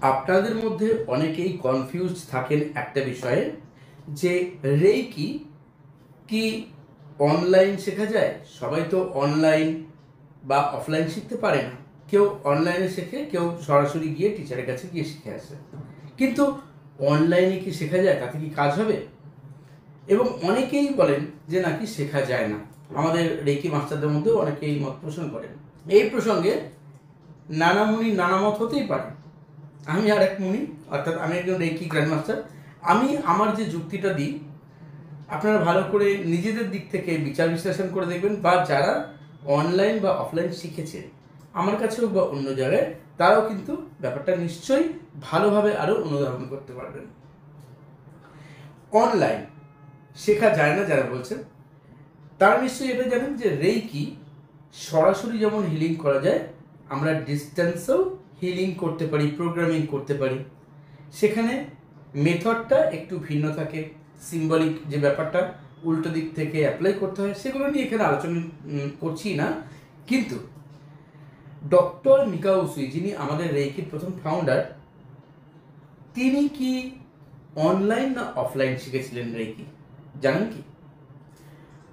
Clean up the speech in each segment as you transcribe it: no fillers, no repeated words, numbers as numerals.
আপনাদের মধ্যে অনেকেই কনফিউজড থাকেন একটা বিষয়ে যে রেকি কি অনলাইন শেখা যায়। সবাই তো অনলাইন বা অফলাইন শিখতে পারে না। কেউ অনলাইনে শেখে, কেউ সরাসরি গিয়ে টিচারের কাছে গিয়ে শিখে আসে। কিন্তু অনলাইনে কি শেখা যায়, তাতে কি কাজ হবে? এবং অনেকেই বলেন যে নাকি শেখা যায় না। আমাদের রেকি মাস্টারদের মধ্যেও অনেকেই মত পোষণ করেন। এই প্রসঙ্গে নানা মুনি নানা মত হতেই পারে। আমি আর এক মুনি, অর্থাৎ আমি একজন রেকি গ্র্যান্ড মাস্টার। আমি আমার যে যুক্তিটা দিই, আপনারা ভালো করে নিজেদের দিক থেকে বিচার বিশ্লেষণ করে দেখবেন, বা যারা অনলাইন বা অফলাইন শিখেছে আমার কাছে হোক বা অন্য জায়গায়, তারাও কিন্তু ব্যাপারটা নিশ্চয়ই ভালোভাবে আরও অনুধাবন করতে পারবেন। অনলাইন শেখা যায় না যারা বলছেন, তারা নিশ্চয়ই এটা জানেন যে রেকি সরাসরি যেমন হিলিং করা যায়, আমরা ডিস্টেন্সেও হিলিং করতে পারি, প্রোগ্রামিং করতে পারি। সেখানে মেথডটা একটু ভিন্ন থাকে, সিম্বলিক যে ব্যাপারটা উল্টো দিক থেকে অ্যাপ্লাই করতে হয়, সেগুলো নিয়ে এখানে আলোচনা করছি না। কিন্তু ডক্টর মিকাও উসুই, যিনি আমাদের রেকির প্রথম ফাউন্ডার, তিনি কি অনলাইন না অফলাইন শিখেছিলেন রেকি, জানেন কি?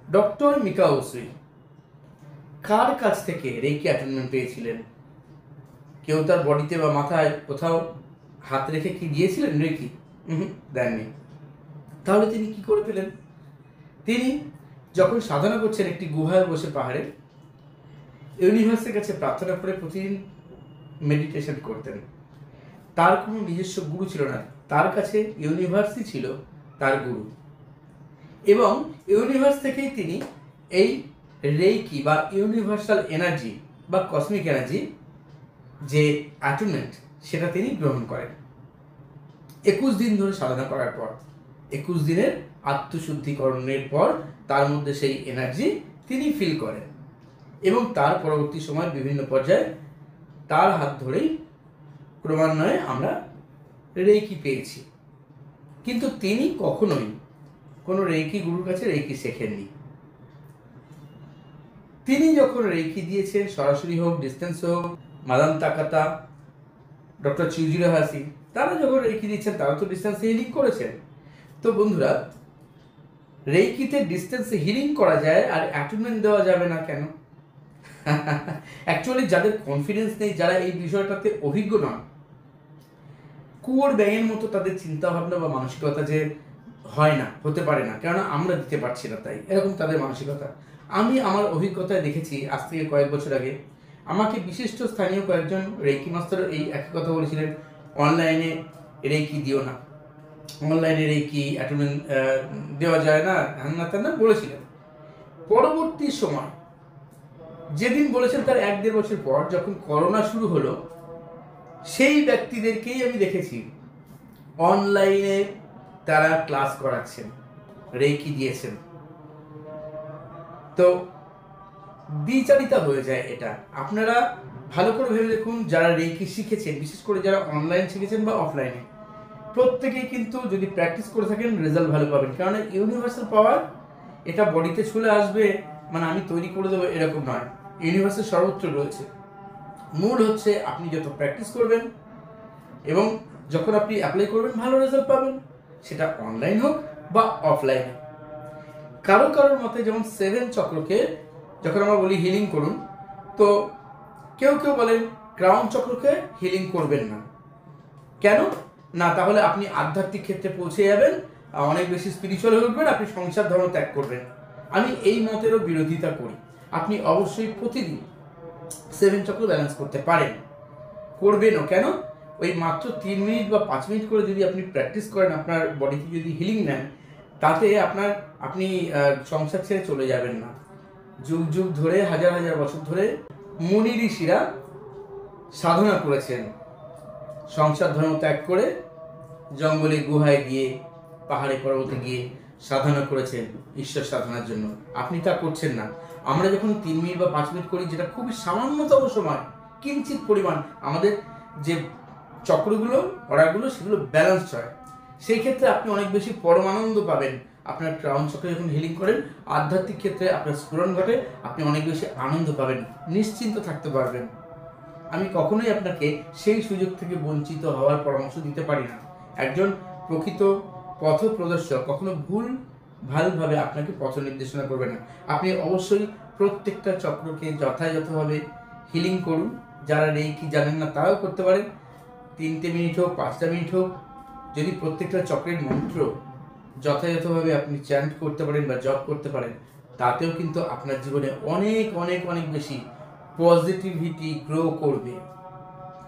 ডক্টর মিকাও উসুই কার কাছ থেকে রেকি অ্যাটেনমেন্ট পেয়েছিলেন? কেউ তার বডিতে বা মাথায় কোথাও হাত রেখে কি দিয়েছিলেন রেকি? দেননি। তাহলে তিনি কি করে পেলেন? তিনি যখন সাধনা করছেন একটি গুহায় বসে পাহাড়ে, ইউনিভার্সের কাছে প্রার্থনা করে প্রতিদিন মেডিটেশন করতেন। তার কোনো নিজস্ব গুরু ছিল না, তার কাছে ইউনিভার্সই ছিল তার গুরু। এবং ইউনিভার্স থেকেই তিনি এই রেকি বা ইউনিভার্সাল এনার্জি বা কসমিক এনার্জি যে অ্যাটুনমেন্ট, সেটা তিনি গ্রহণ করেন। 21 দিন ধরে সাধনা করার পর, 21 দিনের আত্মশুদ্ধিকরণের পর তার মধ্যে সেই এনার্জি তিনি ফিল করেন, এবং তার পরবর্তী সময় বিভিন্ন পর্যায়ে তার হাত ধরেই ক্রমান্বয়ে আমরা রেকি পেয়েছি। কিন্তু তিনি কখনোই কোনো রেকি গুরুর কাছে রেকি শেখেননি। তিনি যখন রেকি দিয়েছেন, সরাসরি হোক ডিস্টেন্স হোক, মাদাম তাকাতা, ডক্টর চিউজিরো হাসি, তারা যখন রেকি দিচ্ছেন, তারা তো ডিস্টেন্সে হিলিং করেছেন। তো বন্ধুরা, রেকিতে ডিস্টেন্সে হিলিং করা যায় আর অ্যাটেনমেন্ট দেওয়া যাবে না কেন? অ্যাকচুয়ালি যাদের কনফিডেন্স নেই, যারা এই বিষয়টাতে অভিজ্ঞ নন, কুয়োর ব্যাঙের মতো তাদের চিন্তা ভাবনা বা মানসিকতা যে হয় না, হতে পারে না, কেননা আমরা দিতে পারছি না, তাই এরকম তাদের মানসিকতা। আমি আমার অভিজ্ঞতায় দেখেছি, আজ থেকে কয়েক বছর আগে আমাকে বিশিষ্ট স্থানীয় কয়েকজন রেকি মাস্টার এই একই কথা বলেছিলেন, অনলাইনে রেকি দিও না, অনলাইনে রেকি অ্যাটেনমেন্ট দেওয়া যায় না, হ্যান না ত্যান না বলেছিলেন। পরবর্তী সময় যেদিন বলেছেন, তার 1-1.5 বছর পর যখন করোনা শুরু হলো, সেই ব্যক্তিদেরকেই আমি দেখেছি অনলাইনে তারা ক্লাস করাচ্ছেন, রেকি দিয়েছেন। তো দ্বিচারিতা হয়ে যায় এটা। আপনারা ভালো করে ভেবে দেখুন, যারা রেকি শিখেছেন, বিশেষ করে যারা অনলাইন শিখেছেন বা অফলাইনে, প্রত্যেকেই কিন্তু যদি প্র্যাকটিস করে থাকেন রেজাল্ট ভালো পাবেন। কারণ ইউনিভার্সাল পাওয়ার এটা বডিতে চলে আসবে, মানে আমি তৈরি করে দেবো এরকম নয়। ইউনিভার্সের সর্বত্র রয়েছে। মূল হচ্ছে আপনি যত প্র্যাকটিস করবেন এবং যখন আপনি অ্যাপ্লাই করবেন, ভালো রেজাল্ট পাবেন, সেটা অনলাইন হোক বা অফলাইন। কারোর মতে যেমন 7 চক্রকে যখন আমরা বলি হিলিং করুন, তো কেউ বলেন ক্রাউন চক্রকে হিলিং করবেন না। কেন না? তাহলে আপনি আধ্যাত্মিক ক্ষেত্রে পৌঁছে যাবেন, অনেক বেশি স্পিরিচুয়াল হয়ে উঠবেন, আপনি সংসার ধর্ম ত্যাগ করবেন। আমি এই মতেরও বিরোধিতা করি। আপনি অবশ্যই প্রতিদিন 7 চক্র ব্যালেন্স করতে পারেন, করবেনও। কেন? ওই মাত্র 3 মিনিট বা 5 মিনিট করে যদি আপনি প্র্যাকটিস করেন, আপনার বডিতে যদি হিলিং নেন, তাতে আপনি সংসার ছেড়ে চলে যাবেন না। যুগ যুগ ধরে, হাজার হাজার বছর ধরে মুনি ঋষিরা সাধনা করেছেন, সংসার ধর্ম ত্যাগ করে জঙ্গলে গুহায় গিয়ে, পাহাড়ে পর্বতে গিয়ে সাধনা করেছেন ঈশ্বর সাধনার জন্য। আপনি তা করছেন না। আমরা যখন 3 মিনিট বা 5 মিনিট করি, যেটা খুবই সামান্যতম সময়, কিঞ্চিত পরিমাণ, আমাদের যে চক্রগুলো, অর্ডারগুলো, সেগুলো ব্যালেন্সড হয়। সেই ক্ষেত্রে আপনি অনেক বেশি পরমানন্দ পাবেন। আপনার ক্রাউন চক্রে যখন হিলিং করেন, আধ্যাত্মিক ক্ষেত্রে আপনার স্ফুরণ ঘটে, আপনি অনেক বেশি আনন্দ পাবেন, নিশ্চিন্ত থাকতে পারবেন। আমি কখনোই আপনাকে সেই সুযোগ থেকে বঞ্চিত হওয়ার পরামর্শ দিতে পারি না। একজন প্রকৃত পথ প্রদর্শক কখনো ভালভাবে আপনাকে পথ নির্দেশনা করবে না। আপনি অবশ্যই প্রত্যেকটা চক্রকে যথাযথভাবে হিলিং করুন। যারা রেইকি জানেন না তারাও করতে পারেন। 3টে মিনিট হোক, 5টা মিনিট হোক, যদি প্রত্যেকটা চক্রের মন্ত্র যথাযথভাবে আপনি চ্যান্ট করতে পারেন বা জপ করতে পারেন, তাতেও কিন্তু আপনার জীবনে অনেক অনেক অনেক বেশি পজিটিভিটি গ্রো করবে।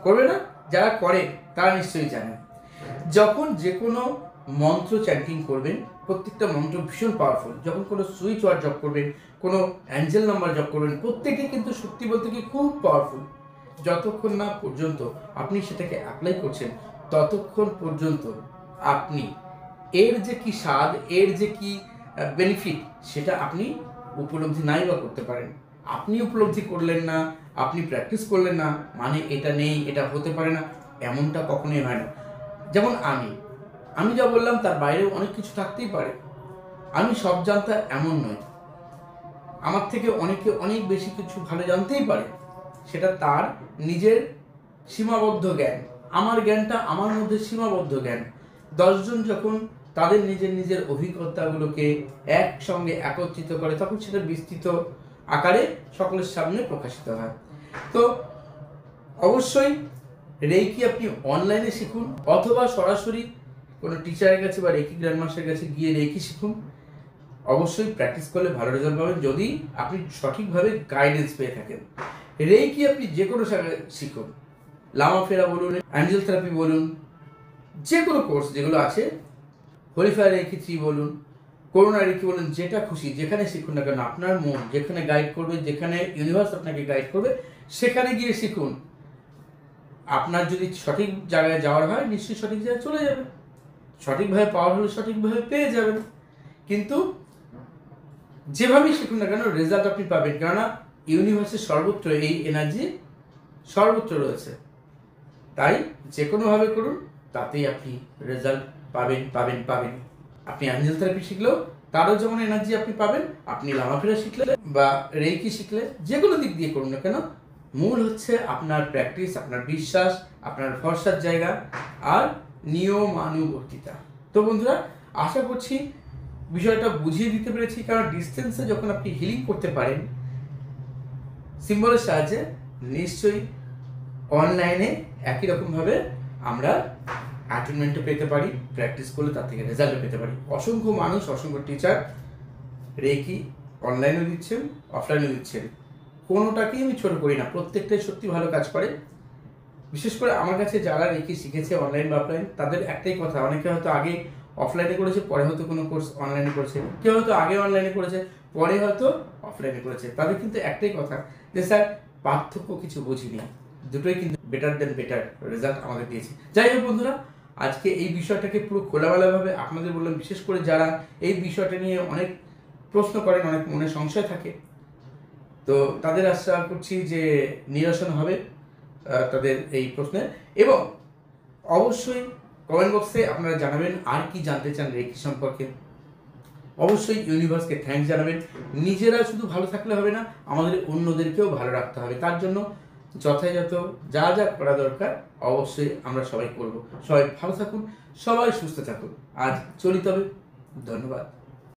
করবে না? যারা করে তারা নিশ্চয়ই জানেন। যখন যে কোনো মন্ত্র চ্যান্টিং করবেন, প্রত্যেকটা মন্ত্র ভীষণ পাওয়ারফুল। যখন কোনো সুইচ ওয়ার্ড জপ করবেন, কোনো অ্যাঞ্জেল নাম্বার জপ করবেন, প্রত্যেকটাই কিন্তু সত্যি বলতে কি খুব পাওয়ারফুল। যতক্ষণ না পর্যন্ত আপনি সেটাকে অ্যাপ্লাই করছেন, ততক্ষণ পর্যন্ত আপনি এর যে কি স্বাদ, এর যে কি বেনিফিট, সেটা আপনি উপলব্ধি নাই বা করতে পারেন। আপনি উপলব্ধি করলেন না, আপনি প্র্যাকটিস করলেন না, মানে এটা নেই, এটা হতে পারে না, এমনটা কখনোই হয় না। যেমন আমি যা বললাম তার বাইরেও অনেক কিছু থাকতেই পারে। আমি সব জানতা এমন নয়। আমার থেকে অনেকে অনেক বেশি কিছু ভালো জানতেই পারে, সেটা তার নিজের সীমাবদ্ধ জ্ঞান। আমার জ্ঞানটা আমার মধ্যে সীমাবদ্ধ জ্ঞান। 10 জন যখন তাদের নিজের অভিজ্ঞতাগুলোকে একসঙ্গে একত্রিত করে, তখন সেটা বিস্তৃত আকারে সকলের সামনে প্রকাশিত হয়। তো অবশ্যই রেইকি আপনি অনলাইনে শিখুন, অথবা সরাসরি কোনো টিচারের কাছে বা রেইকি গ্র্যান্ডমাস্টারের কাছে গিয়ে রেইকি শিখুন। অবশ্যই প্র্যাকটিস করলে ভালো রেজাল্ট পাবেন, যদি আপনি সঠিকভাবে গাইডেন্স পেয়ে থাকেন। রেইকি আপনি যে কোনো জায়গায় শিখুন, লামা ফেরা বলুন, অ্যাঞ্জেল থেরাপি বলুন, যে কোনো কোর্স যেগুলো আছে, হলিফায়ার রেইকি 3 বলুন, করোনা রেইকি বলুন, যেটা খুশি যেখানে শিখুন না কেন, আপনার মন যেখানে গাইড করবে, যেখানে ইউনিভার্স আপনাকে গাইড করবে, সেখানে গিয়ে শিখুন। আপনার যদি সঠিক জায়গায় যাওয়ার হয়, নিশ্চয়ই সঠিক জায়গায় চলে যাবেন। সঠিকভাবে পাওয়ার হলে সঠিকভাবে পেয়ে যাবেন। কিন্তু যেভাবেই শিখুন না কেন, রেজাল্ট আপনি পাবেন, কেননা ইউনিভার্সের সর্বত্র এই এনার্জি সর্বত্র রয়েছে। তাই যে কোনোভাবে করুন, তাতেই আপনি রেজাল্ট পাবেন পাবেন পাবেন। আপনি অ্যাঞ্জেল থেরাপি শিখলেও তারও যেমন এনার্জি আপনি পাবেন, আপনি লামাফেরা শিখলে বা রেইকি শিখলে, যে কোনো দিক দিয়ে করুন না কেন, মূল হচ্ছে আপনার প্র্যাকটিস, আপনার বিশ্বাস, আপনার ভরসার জায়গা আর নিয়মানুবর্তিতা। তো বন্ধুরা, আশা করছি বিষয়টা বুঝিয়ে দিতে পেরেছি। কারণ ডিস্টেন্সে যখন আপনি হিলিং করতে পারেন সিম্বলের সাহায্যে, নিশ্চয়ই অনলাইনে একই রকমভাবে আমরা অ্যাটেনমেন্টও পেতে পারি, প্র্যাকটিস করলে তার থেকে রেজাল্টও পেতে পারি। অসংখ্য মানুষ, অসংখ্য টিচার রেইকি অনলাইনেও দিচ্ছেন, অফলাইনেও দিচ্ছেন। কোনোটাকেই আমি ছোট করি না, প্রত্যেকটাই সত্যি ভালো কাজ করে। বিশেষ করে আমার কাছে যারা রেইকি শিখেছে অনলাইন বা অফলাইন, তাদের একটাই কথা, অনেকে হয়তো আগে অফলাইনে করেছে, পরে হয়তো কোনো কোর্স অনলাইনে করেছে, কেউ হয়তো আগে অনলাইনে করেছে, পরে হয়তো অফলাইনে করেছে। তাদের কিন্তু একটাই কথা যে স্যার পার্থক্য কিছু বুঝিনি, দুটোই কিন্তু বেটার দেন বেটার রেজাল্ট আমাদের দিয়েছে। যাই হোক বন্ধুরা, আজকে এই বিষয়টাকে পুরো খোলামেলাভাবে আপনাদের বললাম। বিশেষ করে যারা এই বিষয়টা নিয়ে অনেক প্রশ্ন করেন, অনেক মনে সংশয় থাকে, তো তাদের আশা করছি যে নিরসন হবে তাদের এই প্রশ্নে। এবং অবশ্যই কমেন্ট বক্সে আপনারা জানাবেন আর কি জানতে চান রেইকি সম্পর্কে। অবশ্যই ইউনিভার্সকে থ্যাঙ্কস জানাবেন। নিজেরা শুধু ভালো থাকলে হবে না, আমাদের অন্যদেরকেও ভালো রাখতে হবে। তার জন্য যথাযথ যা যা করা দরকার অবশ্যই আমরা সবাই করব। সবাই ভালো থাকুন, সবাই সুস্থ থাকুন। আজ চলি তবে, ধন্যবাদ।